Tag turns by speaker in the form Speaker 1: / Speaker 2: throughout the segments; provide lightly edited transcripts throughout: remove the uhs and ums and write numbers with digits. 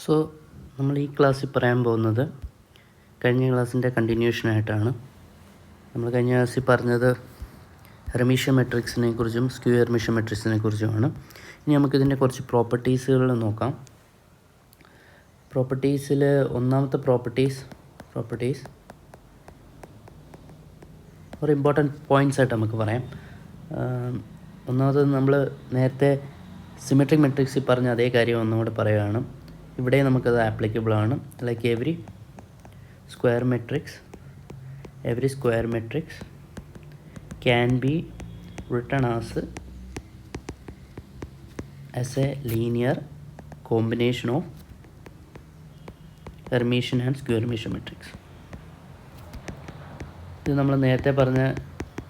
Speaker 1: So നമ്മൾ ഈ ക്ലാസ്സിൽ പറയാൻ പോകുന്നത് കഴിഞ്ഞ ക്ലാസ്സിൻ്റെ കണ്ടിന്യൂഷനായിട്ടാണ്. നമ്മൾ കഴിഞ്ഞ ക്ലാസ്സിൽ പറഞ്ഞത് ഹെർമിഷ്യൻ മെട്രിക്സിനെ കുറിച്ചും സ്ക്യൂ ഹെർമിഷ്യൻ മെട്രിക്സിനെ കുറിച്ചുമാണ്. ഇനി നമുക്കിതിൻ്റെ കുറച്ച് പ്രോപ്പർട്ടീസുകൾ നോക്കാം. പ്രോപ്പർട്ടീസിൽ ഒന്നാമത്തെ പ്രോപ്പർട്ടീസ് ഒരു ഇമ്പോർട്ടൻറ്റ് പോയിൻറ്റ്സ് ആയിട്ട് നമുക്ക് പറയാം. ഒന്നാമത് നമ്മൾ നേരത്തെ സിമെട്രിക് മെട്രിക്സിൽ പറഞ്ഞ അതേ കാര്യം ഒന്നുകൂടെ പറയുകയാണ്. ഇവിടെ നമുക്കത് ആപ്ലിക്കബിൾ ആണ്. Like every square matrix can be written as A linear combination of Hermitian and skew Hermitian matrix. ഇത് നമ്മൾ നേരത്തെ പറഞ്ഞ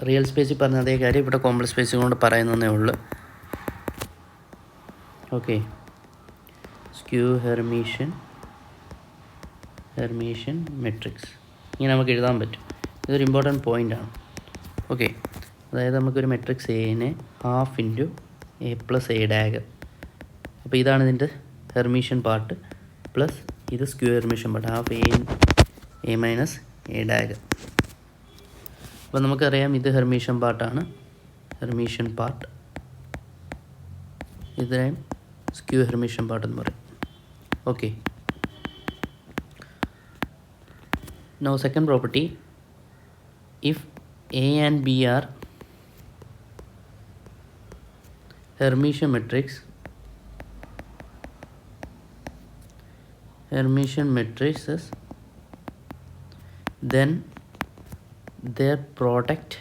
Speaker 1: റിയൽ സ്പേസിൽ പറഞ്ഞ അതേ കാര്യം ഇവിടെ കോംപ്ലക്സ് സ്പേസ് കൊണ്ട് പറയുന്നതേ ഉള്ളൂ. ഓക്കെ, സ്ക്യൂ ഹെർമിഷ്യൻ മെട്രിക്സ് ഇങ്ങനെ നമുക്ക് എഴുതാൻ പറ്റും. ഇതൊരു ഇമ്പോർട്ടൻറ്റ് പോയിൻ്റാണ്. ഓക്കെ, അതായത് നമുക്കൊരു മെട്രിക്സ് എനെ half into A plus A dagger. അപ്പോൾ ഇതാണ് ഇതിൻ്റെ ഹെർമിഷ്യൻ പാർട്ട്, പ്ലസ് ഇത് skew Hermitian part half A minus A dagger. അപ്പോൾ നമുക്കറിയാം ഇത് ഹെർമിഷ്യൻ പാർട്ടാണ്, ഇതിനെയും സ്ക്യൂ ഹെർമിഷ്യൻ പാർട്ട് എന്ന് പറയും. Okay, now second property, if A and B are Hermitian matrices, then their product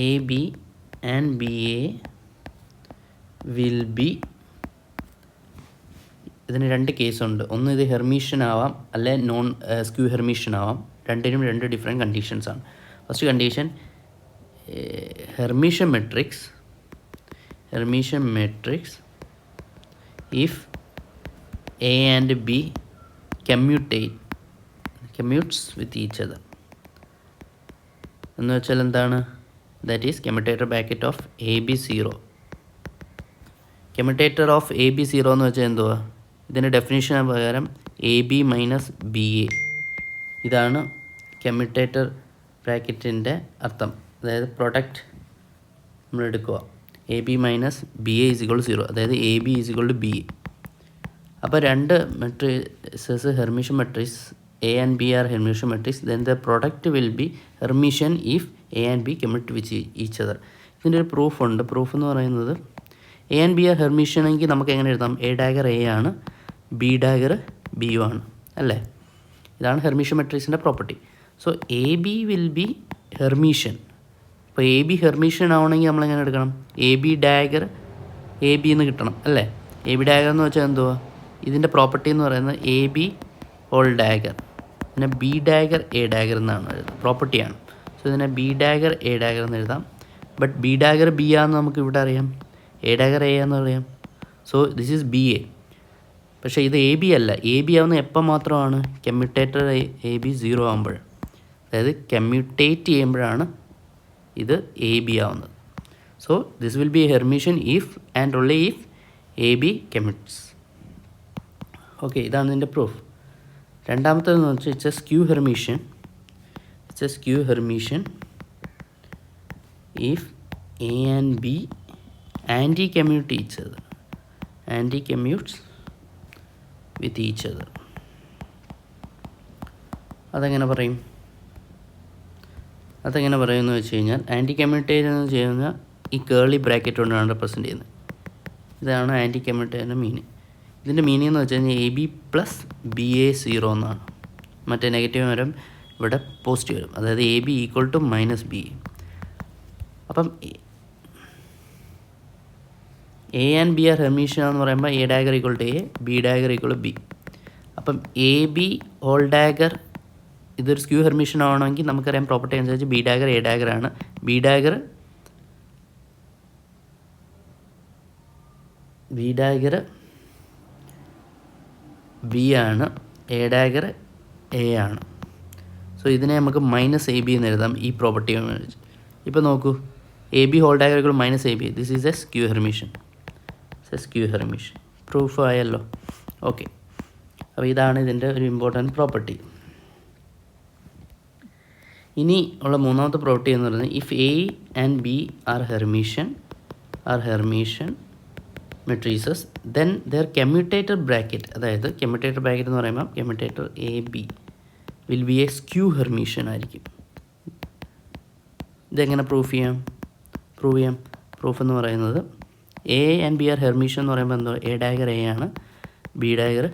Speaker 1: AB and BA will be, ഇതിന് രണ്ട് കേസുണ്ട്. ഒന്ന് ഇത് ഹെർമിഷ്യൻ ആവാം, അല്ലെ നോൺ സ്ക്യൂ ഹെർമിഷ്യൻ ആവാം. രണ്ടിനും രണ്ട് ഡിഫറെൻറ്റ് കണ്ടീഷൻസാണ്. First condition, Hermitian matrix if A and B commutes with each other. എന്ന് വെച്ചാൽ എന്താണ്? That is commutator bracket of A B 0. Commutator of A B 0 എന്ന് വെച്ചാൽ എന്തുവാ? ഇതിൻ്റെ ഡെഫിനിഷൻ പ്രകാരം A B minus B A, ഇതാണ് കമ്മ്യൂട്ടേറ്റർ ബ്രാക്കറ്റിൻ്റെ അർത്ഥം. അതായത് പ്രൊഡക്റ്റ് നമ്മൾ എടുക്കുക, A B minus B A is equal to 0, അതായത് A B is equal to B A. അപ്പോൾ രണ്ട് matrices Hermitian matrix A and B are Hermitian matrix, then the product will be Hermitian if A and B commute with each other. ഇതിൻ്റെ ഒരു പ്രൂഫുണ്ട്. Proof എന്ന് പറയുന്നത് A and B are Hermitian എങ്കിൽ നമുക്ക് എങ്ങനെ എഴുതാം? എ ഡാഗർ എ ആണ്, ബി ഡാഗർ ബി യു ആണ്, അല്ലേ? ഇതാണ് ഹെർമിഷ്യൻ മെട്രിക്സിൻ്റെ property. So A B will be Hermitian. അപ്പോൾ എ ബി ഹെർമിഷ്യൻ ആവണമെങ്കിൽ നമ്മളെങ്ങനെ എടുക്കണം? A B dagger A B എന്ന് കിട്ടണം, അല്ലേ? എ ബി ഡാഗർ എന്ന് വെച്ചാൽ എന്തുവാ? ഇതിൻ്റെ പ്രോപ്പർട്ടി എന്ന് പറയുന്നത് എ ബി ഹോൾ ഡാഗർ, പിന്നെ ബി ഡാഗർ എ ഡാഗർ എന്നാണ് എഴുതുന്നത്, പ്രോപ്പർട്ടിയാണ്. സോ ഇതിനെ ബി ഡാഗർ എ ഡാഗർ എന്ന് എഴുതാം. ബട്ട് ബി ഡാഗർ ബി ആണെന്ന് നമുക്ക് ഇവിടെ അറിയാം, എ ഡാഗർ എ എന്ന് അറിയാം. So this is B A. പക്ഷേ ഇത് എ ബി അല്ല. എ ബി ആവുന്ന എപ്പോൾ മാത്രമാണ്? കമ്മ്യൂട്ടേറ്റർ എ ബി 0 ആകുമ്പോൾ, അതായത് കമ്മ്യൂട്ടേറ്റ് ചെയ്യുമ്പോഴാണ് ഇത് എ ബി ആവുന്നത്. So this will be Hermitian if and only if A B commutes. Okay, ഇതാണ് ഇതിൻ്റെ പ്രൂഫ്. രണ്ടാമത്തേതെന്ന് വെച്ചാൽ it's a skew Hermitian if A and B anti-commutes with each other. അതെങ്ങനെ പറയുമെന്ന് വെച്ച് കഴിഞ്ഞാൽ, ആൻറ്റി കമ്മ്യൂട്ടേറ്റ് എന്ന് വെച്ച് കഴിഞ്ഞാൽ ഈ കേർലി ബ്രാക്കറ്റ് കൊണ്ടാണ് റെപ്രസെൻറ്റ് ചെയ്യുന്നത്. ഇതാണ് ആൻറ്റി കമ്മ്യൂട്ടേറ്റിൻ്റെ മീനിങ്. ഇതിൻ്റെ മീനിങ് എന്ന് വെച്ച് കഴിഞ്ഞാൽ A B plus B A 0 എന്നാണ്. മറ്റേ നെഗറ്റീവ് വരും, ഇവിടെ പോസിറ്റീവ് വരും, അതായത് A B equal to minus B A. അപ്പം A and B are Hermitian എന്ന് പറയുമ്പോൾ A dagger equal to A, B dagger equal to B. അപ്പം എ ബി ഹോൾ ഡാഗർ ഇതൊരു സ്ക്യൂ ഹെർമിഷ്യൻ ആവണമെങ്കിൽ നമുക്കറിയാം പ്രോപ്പർട്ടി അനുസരിച്ച് ബി ഡാഗർ എ ഡാഗർ ആണ്, B dagger B ആണ്, എ ഡാഗർ എ ആണ്. സോ ഇതിനെ നമുക്ക് മൈനസ് എ ബി എന്ന് എഴുതാം ഈ പ്രോപ്പർട്ടി അനുസരിച്ച്. ഇപ്പോൾ നോക്കൂ, A B whole diagram minus A B, this is a skew Hermitian. Proof ആയല്ലോ. ഓക്കെ, അപ്പോൾ ഇതാണ് ഇതിൻ്റെ ഒരു ഇമ്പോർട്ടൻറ്റ് പ്രോപ്പർട്ടി. ഇനി ഉള്ള മൂന്നാമത്തെ പ്രോപ്പർട്ടി എന്ന് പറയുന്നത് if A and B are Hermitian matrices then their commutator bracket, അതായത് കമ്മ്യൂട്ടേറ്റർ ബ്രാക്കറ്റ് എന്ന് പറയുമ്പോൾ commutator A B will be A skew Hermitian ആയിരിക്കും. ഇതെങ്ങനെ പ്രൂഫ് ചെയ്യാം? പ്രൂഫ് എന്ന് പറയുന്നത് A and B are Hermitian എന്ന് പറയുമ്പോൾ എന്തോ എ ഡാഗർ എ ആണ്, ബി ഡാഗർ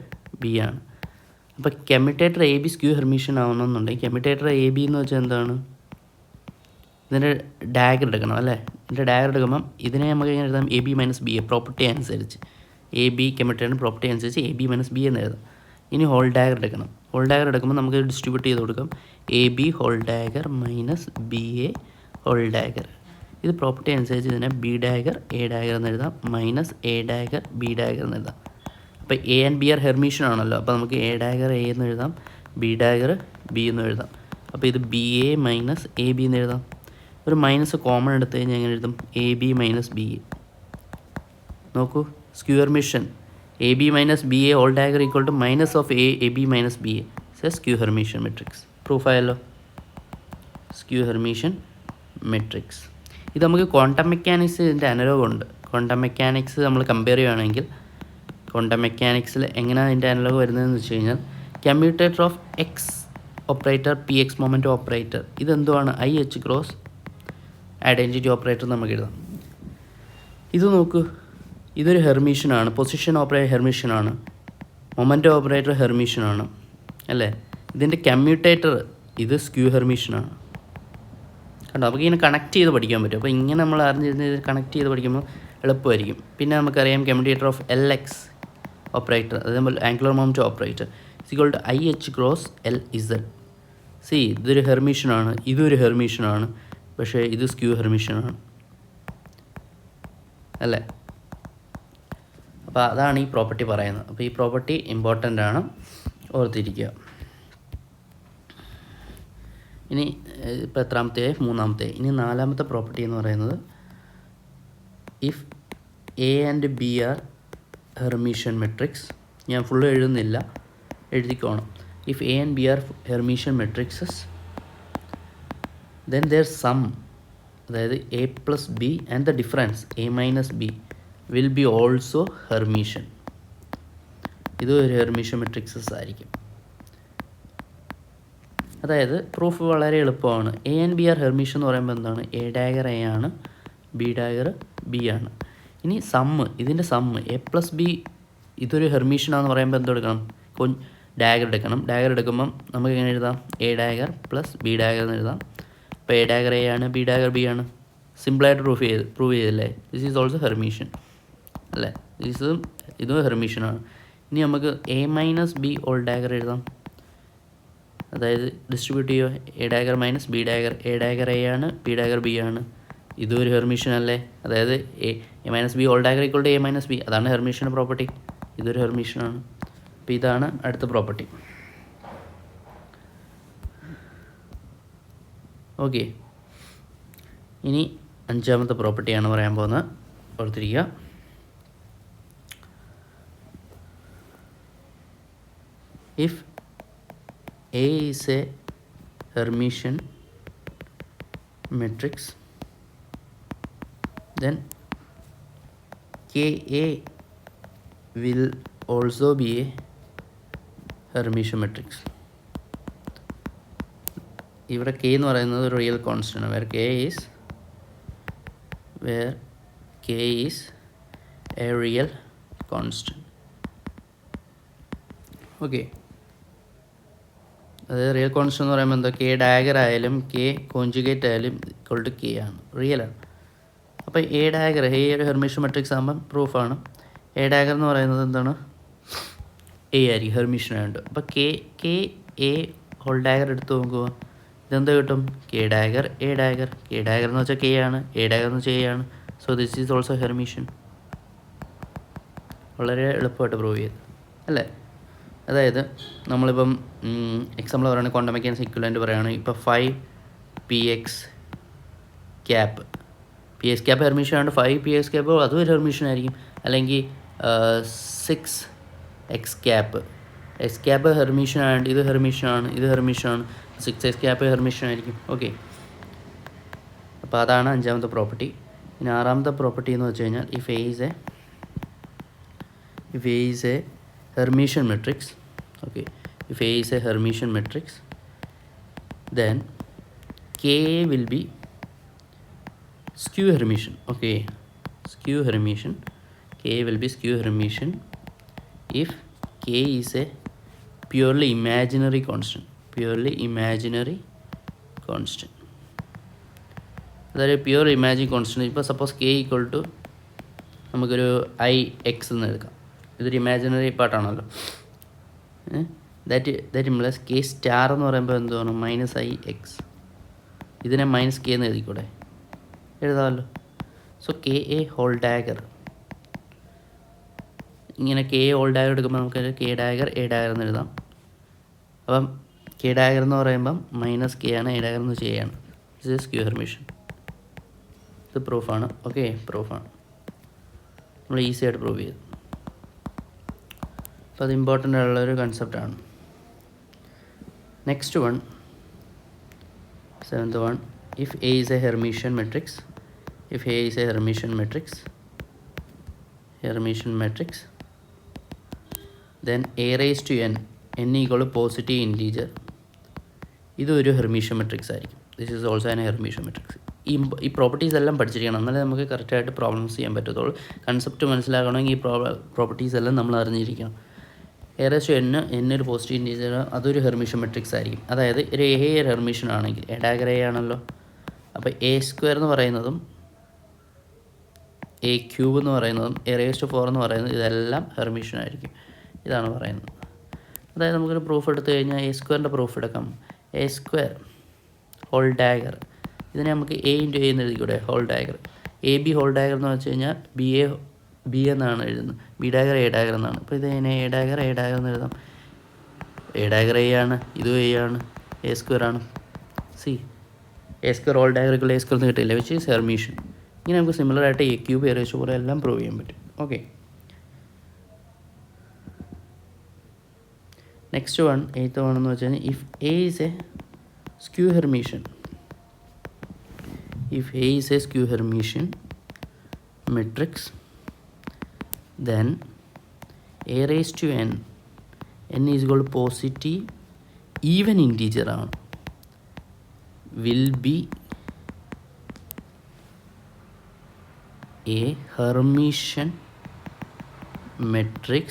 Speaker 1: ബി ആണ്. അപ്പോൾ commutator A B skew Hermitian ആവണമെന്നുണ്ടെങ്കിൽ കമ്മ്യൂട്ടേറ്റർ എ ബി എന്ന് വെച്ചാൽ എന്താണ്? ഇതിൻ്റെ ഡാഗർ എടുക്കണം അല്ലേ? ഇതിൻ്റെ ഡാഗർ എടുക്കുമ്പം ഇതിനെ നമുക്ക് എങ്ങനെ എഴുതാം? A B minus B A property അനുസരിച്ച്, എ ബി കമ്മ്യൂട്ടേറ്ററിൻ്റെ പ്രോപ്പർട്ടി അനുസരിച്ച് എ ബി മൈനസ് ബി എന്ന് എഴുതാം. ഇനി ഹോൾ ഡാഗർ എടുക്കണം. ഹോൾ ഡാഗർ എടുക്കുമ്പോൾ നമുക്ക് ഡിസ്ട്രിബ്യൂട്ട് ചെയ്ത് കൊടുക്കാം A B whole dagger minus B A whole dagger. ഇത് പ്രോപ്പർട്ടി അനുസരിച്ച് ഇതിനെ ബി ഡാഗർ എ ഡാഗർ എന്ന് എഴുതാം, minus A dagger B dagger എന്ന് എഴുതാം. അപ്പോൾ A and B are Hermitian ആണല്ലോ, അപ്പോൾ നമുക്ക് എ ഡാഗർ എ എന്ന് എഴുതാം, ബി ഡാഗർ ബി എന്ന് എഴുതാം. അപ്പോൾ ഇത് B A minus A B എന്ന് എഴുതാം. ഒരു മൈനസ് കോമൺ എടുത്ത് കഴിഞ്ഞാൽ എങ്ങനെ എഴുതും? A B minus B A. നോക്കൂ, skew Hermitian A B minus B A whole dagger equal to minus of A B minus B A. Skew Hermitian matrix പ്രൂഫായല്ലോ. Skew Hermitian matrix ഇത് നമുക്ക് quantum mechanics ഇതിൻ്റെ analogue ഉണ്ട്. Quantum mechanics നമ്മൾ compare ചെയ്യുകയാണെങ്കിൽ quantum മെക്കാനിക്സിൽ എങ്ങനെയാണ് ഇതിൻ്റെ അനലോഗ് വരുന്നതെന്ന് വെച്ച് കഴിഞ്ഞാൽ commutator of X operator P X momentum operator ഇതെന്തുവാണ്? I H cross identity operator നമുക്ക് എഴുതാം. ഇത് നോക്കൂ, ഇതൊരു ഹെർമീഷ്യനാണ്, പൊസിഷൻ ഓപ്പറേറ്റർ ഹെർമീഷ്യനാണ്, മൊമെൻറ്റ് ഓപ്പറേറ്റർ ഹെർമീഷ്യനാണ് അല്ലേ? ഇതിൻ്റെ കമ്മ്യൂട്ടേറ്റർ ഇത് സ്ക്യൂ ഹെർമീഷ്യനാണ്. കണ്ടോ, നമുക്ക് ഇങ്ങനെ കണക്ട് ചെയ്ത് പഠിക്കാൻ പറ്റും. അപ്പോൾ ഇങ്ങനെ നമ്മൾ അറിഞ്ഞിരുന്ന് ഇത് കണക്ട് ചെയ്ത് പഠിക്കുമ്പോൾ എളുപ്പമായിരിക്കും. പിന്നെ നമുക്കറിയാം commutator of L X operator, അതേപോലെ angular momentum operator equal to I H cross L Z. C ഇതൊരു ഹെർമീഷ്യനാണ്, ഇതൊരു ഹെർമീഷ്യനാണ്, പക്ഷേ ഇത് സ്ക്യൂ ഹെർമീഷ്യനാണ് അല്ലേ? അപ്പോൾ അതാണ് ഈ പ്രോപ്പർട്ടി പറയുന്നത്. അപ്പോൾ ഈ പ്രോപ്പർട്ടി ഇമ്പോർട്ടൻ്റ് ആണ്, ഓർത്തിരിക്കുക. ഇനി ഇപ്പോൾ എത്രാമത്തെ? മൂന്നാമത്തെ. ഇനി നാലാമത്തെ പ്രോപ്പർട്ടി എന്ന് പറയുന്നത് if A and B are Hermitian matrix. ഞാൻ ഫുള്ള് എഴുതുന്നില്ല, എഴുതിക്കോണം. If A and B are Hermitian matrices then their sum, അതായത് A plus B and the difference A minus B will be also Hermitian. ഇത് ഒരു Hermitian matrices ആയിരിക്കും. അതായത് proof വളരെ എളുപ്പമാണ്. A and B are Hermitian എന്ന് പറയുമ്പോൾ എന്താണ്? എ ഡാഗർ എ ആണ്, ബി ഡാഗർ ബി ആണ്. ഇനി സമ്മ്, ഇതിൻ്റെ സമ്മ് എ പ്ലസ് ബി ഇതൊരു ഹെർമീഷ്യനാണെന്ന് പറയുമ്പോൾ എന്തെടുക്കണം? ഡാഗർ എടുക്കണം. ഡാഗർ എടുക്കുമ്പം നമുക്ക് എങ്ങനെ എഴുതാം? A dagger plus B dagger എന്ന് എഴുതാം. അപ്പോൾ എ ഡാഗർ എ ആണ്, ബി ഡാഗർ ബി ആണ്. സിമ്പിളായിട്ട് പ്രൂവ് ചെയ്തില്ലേ? ദിസ് ഈസ് ഓൾസോ ഹെർമീഷ്യൻ അല്ലേ? ഇതും ഹെർമീഷ്യനാണ്. ഇനി നമുക്ക് A minus B whole dagger എഴുതാം. അതായത് ഡിസ്ട്രിബ്യൂട്ട് ചെയ്യുക, A dagger minus B dagger, A dagger A ആണ്, ബി ഡാഗർ ബി ആണ്. ഇതും ഒരു ഹെർമീഷ്യൻ അല്ലേ? അതായത് A minus B whole dagger equal to A minus B, അതാണ് ഹെർമീഷ്യൻ്റെ പ്രോപ്പർട്ടി. ഇതൊരു ഹെർമീഷ്യനാണ്. അപ്പോൾ ഇതാണ് അടുത്ത പ്രോപ്പർട്ടി. ഓക്കെ, ഇനി അഞ്ചാമത്തെ പ്രോപ്പർട്ടിയാണ് പറയാൻ പോകുന്നത്, ഓർത്തിരിക്കുക. If A is a Hermitian matrix, then KA will also be a Hermitian matrix. ഇവിടെ K എന്ന് പറയുന്നത് ഒരു റിയൽ കോൺസ്റ്റൻ്റ് ആണ്, where K is a real constant. Okay, അതായത് റിയൽ കോൺസ്റ്റൻ്റ് എന്ന് പറയുമ്പോൾ എന്താ? കെ ഡാഗർ ആയാലും കെ കോഞ്ചുഗേറ്റ് ആയാലും ഇക്വൾ ടു കെ ആണ്, റിയലാണ്. അപ്പോൾ എ ഡാഗർ ഒരു ഹെർമീഷ്യൻ മെട്രിക്സ് ആകുമ്പം പ്രൂഫാണ്. എ ഡാഗർ എന്ന് പറയുന്നത് എന്താണ്? എ ആയിരിക്കും, ഹെർമീഷ്യൻ ആയിട്ട്. അപ്പോൾ കെ എ ഹോൾ ഡാഗർ എടുത്ത് നോക്കുക, ഇതെന്താ കിട്ടും? K dagger A dagger. K dagger എന്ന് വെച്ചാൽ കെ ആണ്, എ ഡാഗർ എന്ന് വെച്ചാൽ എ ആണ്. So this is also Hermitian. വളരെ എളുപ്പമായിട്ട് പ്രൂവ് ചെയ്ത് അല്ലേ? അതായത് നമ്മളിപ്പം എക്സാമ്പിൾ പറയുകയാണെങ്കിൽ ക്വാണ്ടം മെക്കാനിക്സ് ഇക്വലൻ്റ് പറയുകയാണെങ്കിൽ ഇപ്പോൾ 5px ക്യാപ്പ് ഹെർമീഷ്യൻ ആണ്, 5px ക്യാപ്പ് അതും ഒരു ഹെർമീഷ്യൻ ആയിരിക്കും. അല്ലെങ്കിൽ six X cap. X cap Hermitian ആയതുകൊണ്ട് ഇത് ഹെർമീഷനാണ്, ഇത് ഹെർമീഷനാണ്. 6x ക്യാപ്പ് ഹെർമീഷൻ ആയിരിക്കും. ഓക്കെ, അപ്പോൾ അതാണ് അഞ്ചാമത്തെ പ്രോപ്പർട്ടി. ഇനി ആറാമത്തെ പ്രോപ്പർട്ടി എന്ന് വെച്ച് കഴിഞ്ഞാൽ if A is a Hermitian matrix, okay, if A is a Hermitian matrix, then K will be skew Hermitian. Okay, skew Hermitian. K will be skew Hermitian if K is a purely imaginary constant. Purely imaginary constant. അതായത് pure imaginary constant. ഇപ്പോൾ suppose K equal to നമുക്കൊരു IX എന്ന് എടുക്കാം. ഇതൊരു imaginary പാർട്ടാണല്ലോ. That means K star എന്ന് പറയുമ്പോൾ എന്താണ് -IX. ഇതിനെ -K എന്ന് എഴുതിക്കൂടെ? എഴുതാമല്ലോ. So KA whole dagger. ഇങ്ങനെ KA ഹോൾ ഡാഗർ എടുക്കുമ്പോൾ നമുക്ക് K ഡാഗർ A ഡാഗർ എന്ന് എഴുതാം. അപ്പം K ഡാഗർ എന്ന് പറയുമ്പം -K ആണ്, A ഡാഗർ എന്ന് ചെയ്യാണ്. This is skew Hermitian. ഇത് പ്രൂഫാണ്. ഓക്കെ, പ്രൂഫാണ്. നമ്മൾ ഈസി ആയിട്ട് പ്രൂവ് ചെയ്തു. അപ്പോൾ അത് ഇമ്പോർട്ടൻ്റ് ആയിട്ടുള്ളൊരു കൺസെപ്റ്റാണ്. Next one, seventh one, if A is a Hermitian matrix, if A is a Hermitian matrix, then A raised to n equal to positive integer. ഇതൊരു Hermitian matrix ആയിരിക്കും. This is also an Hermitian matrix. ഈ properties എല്ലാം പഠിച്ചിരിക്കണം, എന്നാലേ നമുക്ക് കറക്റ്റായിട്ട് problems ചെയ്യാൻ പറ്റത്തുള്ളൂ. കൺസെപ്റ്റ് മനസ്സിലാക്കണമെങ്കിൽ ഈ പ്രോപ്പർട്ടീസ് എല്ലാം നമ്മൾ അറിഞ്ഞിരിക്കണം. A raised to n ഒരു പോസിറ്റീവ് ഇൻറ്റീജർ, അതൊരു ഹെർമീഷ്യൻ മെട്രിക്സ് ആയിരിക്കും. അതായത് ഒരു ഹെർമീഷ്യൻ ആണെങ്കിൽ A ഡാഗർ A ആണല്ലോ. അപ്പോൾ A² എന്ന് പറയുന്നതും A³ എന്ന് പറയുന്നതും A raised to 4 എന്ന് പറയുന്നതും ഇതെല്ലാം ഹെർമീഷ്യൻ ആയിരിക്കും. ഇതാണ് പറയുന്നത്. അതായത് നമുക്കൊരു പ്രൂഫ് എടുത്തു കഴിഞ്ഞാൽ A² പ്രൂഫ് എടുക്കാം. A² whole dagger. ഇതിനെ നമുക്ക് A × A എന്ന് എഴുതിക്കൂടെ? Whole dagger. AB whole dagger എന്ന് വെച്ച് കഴിഞ്ഞാൽ B എന്നാണ് എഴുതുന്നത്. B ഡാഗർ A ഡാഗർ എന്നാണ്. അപ്പോൾ ഇതിനെ A ഡാഗർ എന്ന് എഴുതാം. A ഡാഗർ A ആണ്, ഇതും A ആണ്, A² ആണ്. A² ഹോൾ ഡാഗർ A² എന്ന് കിട്ടില്ല, വിച്ച് ഈസ് ഹെർമീഷ്യൻ. ഇങ്ങനെ നമുക്ക് സിമിലറായിട്ട് A³ A raised to 4 എല്ലാം പ്രൂവ് ചെയ്യാൻ പറ്റും. Okay, next one, eighth one എന്ന് വെച്ച് കഴിഞ്ഞാൽ if A is a skew Hermitian, if A is a skew Hermitian matrix, then A raised to n is equal to positive even integer ആണ്, will be a Hermitian matrix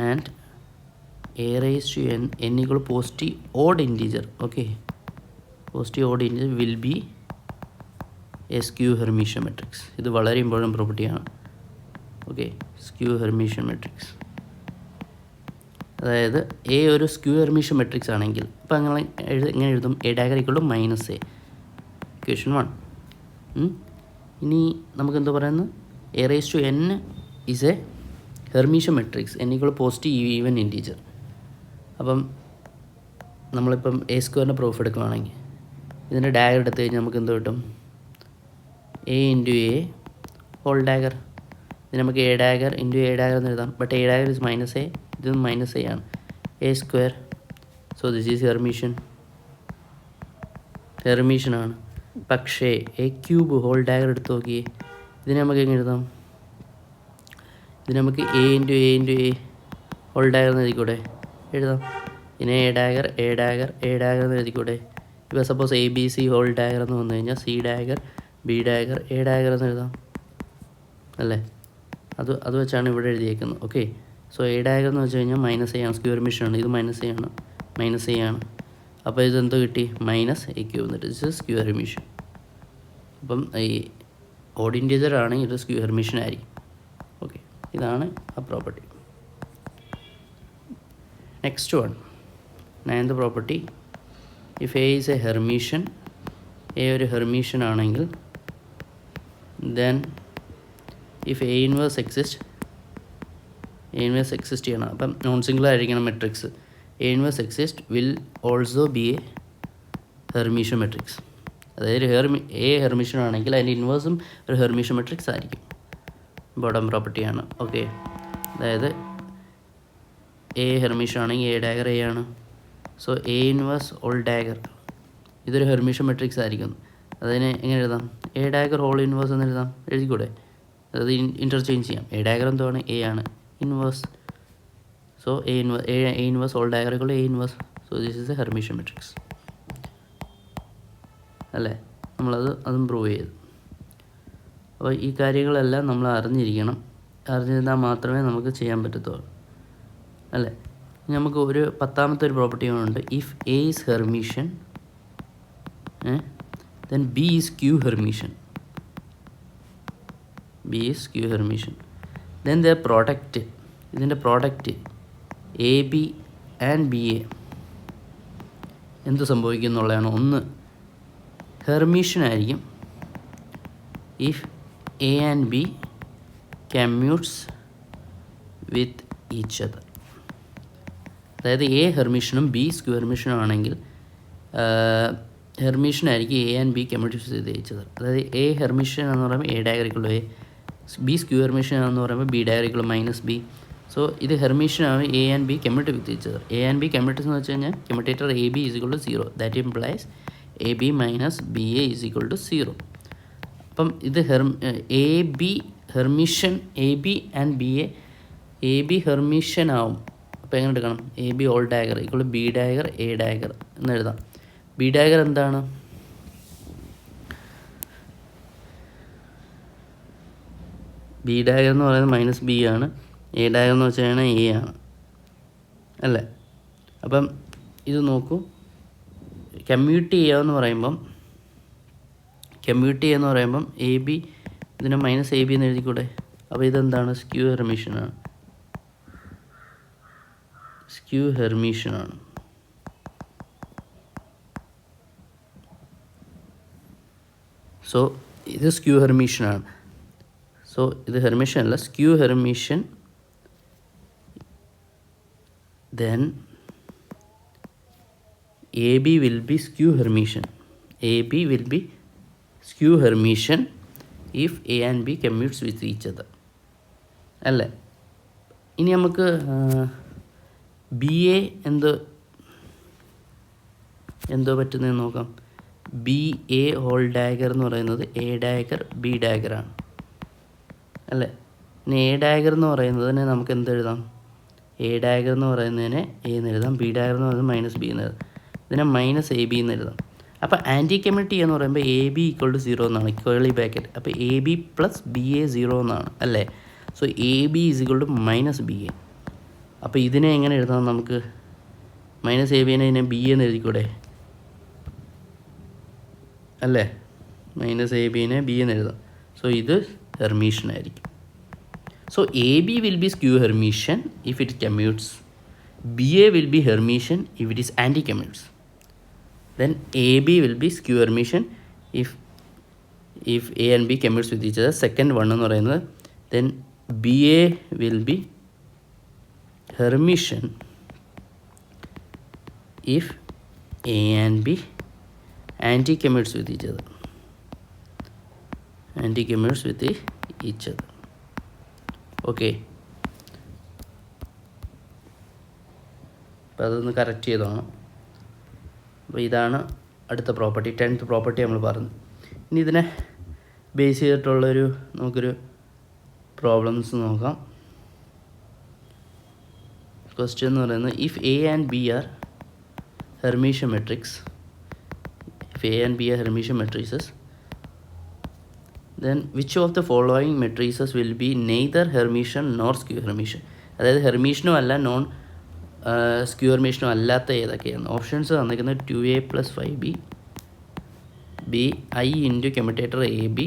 Speaker 1: and A raised to n equal to positive odd integer. Okay, positive odd integer will be a skew Hermitian matrix. ഇത് വളരെ important പ്രോപ്പർട്ടിയാണ്. Okay, skew Hermitian matrix. അതായത് A ഒരു skew Hermitian matrix ആണെങ്കിൽ ഇപ്പോൾ അങ്ങനെ എങ്ങനെ എഴുതും? A dagger equal to -A. Equation 1. ഇനി നമുക്കെന്ത് പറയുന്നത്? A raised to n is a Hermitian matrix, n equal to positive even integer. അപ്പം നമ്മളിപ്പം A² പ്രൂഫ് എടുക്കുകയാണെങ്കിൽ ഇതിൻ്റെ ഡാഗർ എടുത്തു കഴിഞ്ഞാൽ നമുക്ക് എന്ത് കിട്ടും? A × A whole dagger. ഇത് നമുക്ക് A ഡാഗർ × A ഡാഗർ എന്ന് എഴുതാം. But A dagger is -A, ഇതും -A ആണ്. A². So this is Hermitian ആണ്. പക്ഷേ A³ ഹോൾ ഡാഗർ എടുത്ത് നോക്കിയേ, ഇതിനെ നമുക്ക് എങ്ങനെ എഴുതാം? ഇത് നമുക്ക് A × A ഹോൾ ഡാഗർ എന്ന് എഴുതിക്കൂടെ? എഴുതാം. ഇതിനെ A ഡാഗർ എന്ന് എഴുതിക്കൂടെ? ഇപ്പോൾ സപ്പോസ് ABC ഹോൾ ഡാഗർ എന്ന് വന്നു കഴിഞ്ഞാൽ C dagger B dagger A dagger എന്ന് എഴുതാം അല്ലേ? അത് വെച്ചാണ് ഇവിടെ എഴുതിയേക്കുന്നത്. ഓക്കെ, സോ A ഡാഗർ എന്ന് വെച്ച് കഴിഞ്ഞാൽ -A ആണ്, സ്ക്യൂ ഹെർമീഷ്യൻ ആണ്. ഇത് -A ആണ്. അപ്പോൾ ഇതെന്ത് കിട്ടി? -A³ എന്നിട്ട് ദിസ് ഈസ് സ്ക്യൂ ഹെർമീഷ്യൻ. അപ്പം ഈ ഓഡ് ഇൻറ്റീജർ ആണെങ്കിൽ ഇത് സ്ക്യൂ ഹെർമീഷ്യൻ ആയിരിക്കും. ഓക്കെ, ഇതാണ് ആ property. Next one, 9th property, if A is a Hermitian, A ഒരു ഹെർമീഷ്യൻ ആണെങ്കിൽ then if A inverse exist ചെയ്യണം. അപ്പം നോൺ സിംഗുലർ ആയിരിക്കണം matrix. A inverse exist will also be a Hermitian matrix. അതായത് A Hermitian ആണെങ്കിൽ അതിൻ്റെ ഇൻവേഴ്സും ഒരു ഹെർമീഷ്യൻ മെട്രിക്സ് ആയിരിക്കും. ഇമ്പോർട്ടൻ്റ് പ്രോപ്പർട്ടിയാണ്. ഓക്കെ, അതായത് എ ഹെർമിഷൻ ആണെങ്കിൽ എ ഡാഗർ എ ആണ്. So A inverse whole dagger ഇതൊരു ഹെർമിഷൻ മെട്രിക്സ് ആയിരിക്കും. അതിനെ എങ്ങനെ എഴുതാം? എ ഡാഗർ ഹോൾ ഇൻവേഴ്സ് എന്ന് എഴുതാം. എഴുതിക്കൂടെ? അത് ഇൻ്റർചേഞ്ച് ചെയ്യാം. എ ഡാഗർ എന്താണ്? എ ആണ്. Inverse, so A inverse whole dagger equal A inverse. So this is a Hermitian matrix അല്ലേ? അതും പ്രൂവ് ചെയ്തു. അപ്പോൾ ഈ കാര്യങ്ങളെല്ലാം നമ്മൾ അറിഞ്ഞിരിക്കണം. അറിഞ്ഞിരുന്നാൽ മാത്രമേ നമുക്ക് ചെയ്യാൻ പറ്റത്തുള്ളൂ അല്ലേ? നമുക്ക് ഒരു 10ാമത്തെ ഒരു പ്രോപ്പർട്ടി ഉണ്ട്. If A is ഹെർമിഷൻ then B is Q Hermitian. B is Q Hermitian. Then their product, ഇതിൻ്റെ product A B and B A എന്ത് സംഭവിക്കും എന്നുള്ളതാണ്. ഒന്ന് ഹെർമീഷൻ ആയിരിക്കും if A and B commutes with each other. അതായത് A ഹെർമീഷനും B skew ഹെർമീഷനും ആണെങ്കിൽ ഹെർമീഷൻ ആയിരിക്കും A and B commutes with each other. അതായത് എ ഹെർമീഷൻ എന്ന് പറയുമ്പോൾ A dagger equal A, B skew Hermitian എന്ന് പറയുമ്പോൾ B dagger equal minus B. So ഇത് ഹെർമീഷനാണ് A and B commute with each other. A and B commutes എന്ന് വെച്ച് കഴിഞ്ഞാൽ commutator A B is equal to 0. That implies A B minus B A is equal to 0. അപ്പം ഇത് A B Hermitian, A B and B A B Hermitian ആവും. അപ്പോൾ എങ്ങനെ എടുക്കണം? A B whole dagger equal B dagger A dagger എന്ന് എഴുതാം. B dagger എന്താണ്? B dagger എന്ന് പറയുന്നത് മൈനസ് ബി ആണ്. എ ഡാഗർ എന്ന് വെച്ച് കഴിഞ്ഞാൽ എ ആണ് അല്ലേ? അപ്പം ഇത് നോക്കൂ, കമ്മ്യൂട്ട് ചെയ്യാന്ന് പറയുമ്പം എ ബി ഇതിനെ മൈനസ് എ ബി എന്ന് എഴുതിക്കൂടെ? അപ്പോൾ ഇതെന്താണ്? സ്ക്യൂ ഹെർമീഷനാണ്. സോ ഇത് സ്ക്യൂ ഹെർമീഷനാണ്. സോ ഇത് ഹെർമീഷൻ അല്ല, skew Hermitian. Then A B will be skew Hermitian. If A and B commutes with each other അല്ലേ? ഇനി നമുക്ക് ബി എ എന്തോ പറ്റുന്നതെന്ന് നോക്കാം. ബി എ ഹോൾ ഡാഗർ എന്ന് പറയുന്നത് എ ഡാഗർ ബി ഡാഗറാണ് അല്ലേ? ഇനി എ ഡാഗർ എന്ന് പറയുന്നതിനെ നമുക്ക് എന്തെഴുതാം? എ ഡാഗർ എന്ന് പറയുന്നതിനെ എ എന്ന് എഴുതാം. ബി ഡാഗർ എന്ന് പറയുന്നത് മൈനസ് ബി എന്ന് എഴുതാം. ഇതിനെ മൈനസ് എ ബി എന്ന് എഴുതാം. അപ്പോൾ ആൻറ്റി കമ്മ്യൂണിറ്റി എന്ന് പറയുമ്പോൾ എ ബി ഈക്വൾ ടു 0 എന്നാണ്, കേളി ബ്രാക്കറ്റ്. അപ്പോൾ A B plus B A 0 എന്നാണ് അല്ലേ? So A B is equal to minus B A. അപ്പോൾ ഇതിനെ എങ്ങനെ എഴുതാം നമുക്ക്? മൈനസ് എ ബിനെ ഇതിനെ ബി എന്ന് എഴുതിക്കൂടെ അല്ലേ? മൈനസ് എ ബിനെ ബി എന്ന് എഴുതാം. സോ ഇത് ഹെർമീഷൻ ആയിരിക്കും. So A B will be skew Hermitian if it commutes. B A will be Hermitian if it is anti commutes. Then AB will be skew Hermitian if A and B commutes with each other. Second one എന്ന് പറയുന്നത് then BA will be Hermitian if A and B anti-commutes with each other. Okay. അപ്പോൾ അതൊന്ന് correct ചെയ്തോണം. അപ്പോൾ ഇതാണ് അടുത്ത property, 10th property നമ്മൾ പറഞ്ഞു. ഇനി ഇതിനെ ബേസ് ചെയ്തിട്ടുള്ളൊരു നമുക്കൊരു പ്രോബ്ലംസ് നോക്കാം. ക്വസ്റ്റ്യൻ എന്ന് പറയുന്നത് if A and B are Hermitian matrices then which of the following matrices will be neither Hermitian nor skew Hermitian? അതായത് ഹെർമീഷനും അല്ല നോൺ സ്ക്യൂ ഹെർമീഷനും അല്ലാത്ത ഏതൊക്കെയാണ്? ഓപ്ഷൻസ് തന്നിരിക്കുന്നത് 2a + 5b, b i into commutator A B,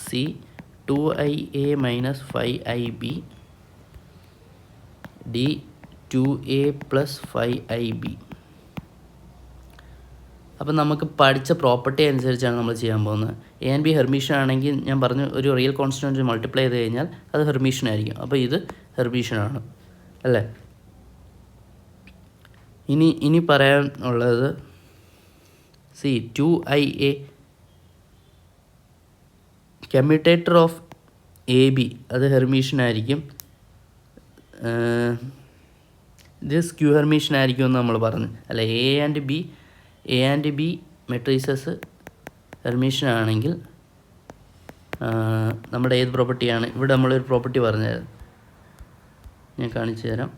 Speaker 1: C 2ia - 5ib, D 2a + 5ib. അപ്പം നമുക്ക് പഠിച്ച property അനുസരിച്ചാണ് നമ്മൾ ചെയ്യാൻ പോകുന്നത്. എ ആൻഡ് ബി ഹെർമീഷൻ ആണെങ്കിൽ ഞാൻ പറഞ്ഞു ഒരു റിയൽ കോൺസ്റ്റൻറ്റ് മൾട്ടിപ്ലൈ ചെയ്ത് കഴിഞ്ഞാൽ അത് ഹെർമീഷൻ ആയിരിക്കും. അപ്പോൾ ഇത് ഹെർമീഷനാണ് അല്ലേ? ഇനി പറയാനുള്ളത് C 2ia commutator of A B അത് ഹെർമീഷ്യൻ ആയിരിക്കും. ഇത് സ്ക്യൂ ഹെർമീഷ്യൻ ആയിരിക്കും എന്ന് നമ്മൾ പറഞ്ഞു അല്ല. A and B matrices Hermitian ആണെങ്കിൽ നമ്മുടെ ഏത് പ്രോപ്പർട്ടിയാണ് ഇവിടെ നമ്മളൊരു പ്രോപ്പർട്ടി പറഞ്ഞത് ഞാൻ കാണിച്ചു തരാം.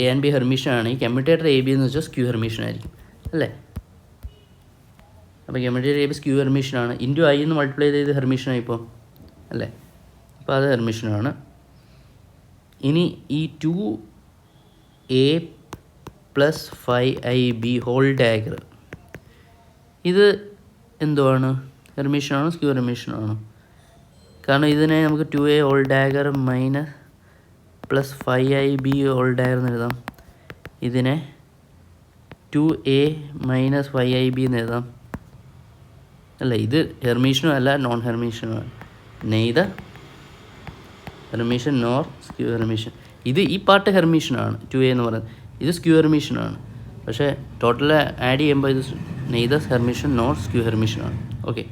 Speaker 1: എ ആൻഡ് ബി ഹെർമീഷ്യൻ ആണെങ്കിൽ കമ്മ്യൂട്ടേറ്റർ എ ബി എന്ന് വെച്ചാൽ സ്ക്യൂ ഹെർമീഷ്യൻ ആയിരിക്കും അല്ലേ. അപ്പോൾ commutator A B skew Hermitian ആണ്. ഇൻറ്റു ഐ എന്ന് മൾട്ടിപ്ലൈ ചെയ്ത് ഹെർമീഷ്യനായി ഇപ്പോൾ അല്ലേ. അപ്പോൾ അത് ഹെർമീഷ്യനാണ്. ഇനി ഈ 2a + 5ib ഹോൾ ഡയഗ്രം ഇത് എന്തുവാണ്? ഹെർമീഷ്യനാണോ സ്ക്യൂ ഹെർമീഷ്യനാണോ? കാരണം ഇതിനെ നമുക്ക് 2a whole diagram + 5ib whole diagram എഴുതാം. ഇതിനെ 2a - 5ib എന്ന് എഴുതാം അല്ല. ഇത് ഹെർമീഷ്യനും അല്ല നോൺ ഹെർമീഷ്യനുമാണ്. Neither Hermitian nor skew Hermitian. ഈ പാർട്ട് ഹെർമീഷ്യനാണ് 2a എന്ന് പറയുന്നത്. ഇത് സ്ക്യൂ ഹെർമീഷ്യനാണ്. പക്ഷേ ടോട്ടൽ ആഡ് ചെയ്യുമ്പോൾ ഇത് നെയ്തർ ഹെർമീഷ്യൻ നോർ സ്ക്യൂ ഹെർമീഷ്യനാണ്. ഓക്കെ.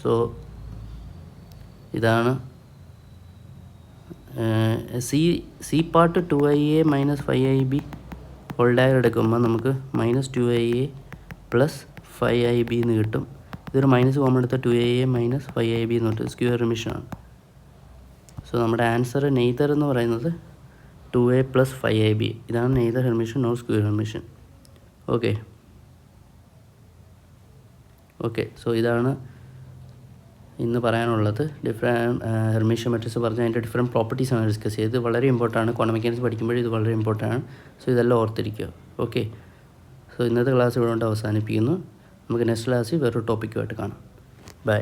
Speaker 1: സോ ഇതാണ് C part 2ia - 5ib whole diagram എടുക്കുമ്പോൾ നമുക്ക് -2ia + 5ib എന്ന് കിട്ടും. ഇതൊരു മൈനസ് കോമൺ എടുത്ത 2ia - 5ib എന്ന് പറഞ്ഞിട്ട് സ്ക്യൂ ഹെർമീഷ്യനാണ്. സോ നമ്മുടെ ആൻസർ നെയ്തർ എന്ന് പറയുന്നത് 2a + 5ib. ഇതാണ് neither Hermitian nor skew Hermitian. Okay. So ഇതാണ് ഇന്ന് പറയാനുള്ളത്. ഹെർമീഷ്യൻ മെട്രിക്സ് പറഞ്ഞാൽ അതിൻ്റെ ഡിഫറെൻറ്റ് പ്രോപ്പർട്ടീസാണ് ഡിസ്കസ് ചെയ്തത്. ഇത് വളരെ ഇമ്പോർട്ടൻ്റ് ആണ്. ക്വാണ്ടം മെക്കാനിക്സ് പഠിക്കുമ്പോഴും ഇത് വളരെ ഇമ്പോർട്ടൻ്റ് ആണ്. സോ ഇതെല്ലാം ഓർത്തിരിക്കുക. ഓക്കെ. സോ ഇന്നത്തെ ക്ലാസ് ഇവിടെ കൊണ്ട് അവസാനിപ്പിക്കുന്നു. നമുക്ക് നെക്സ്റ്റ് ക്ലാസ്സിൽ വേറൊരു ടോപ്പിക്കുമായിട്ട് കാണാം. ബൈ.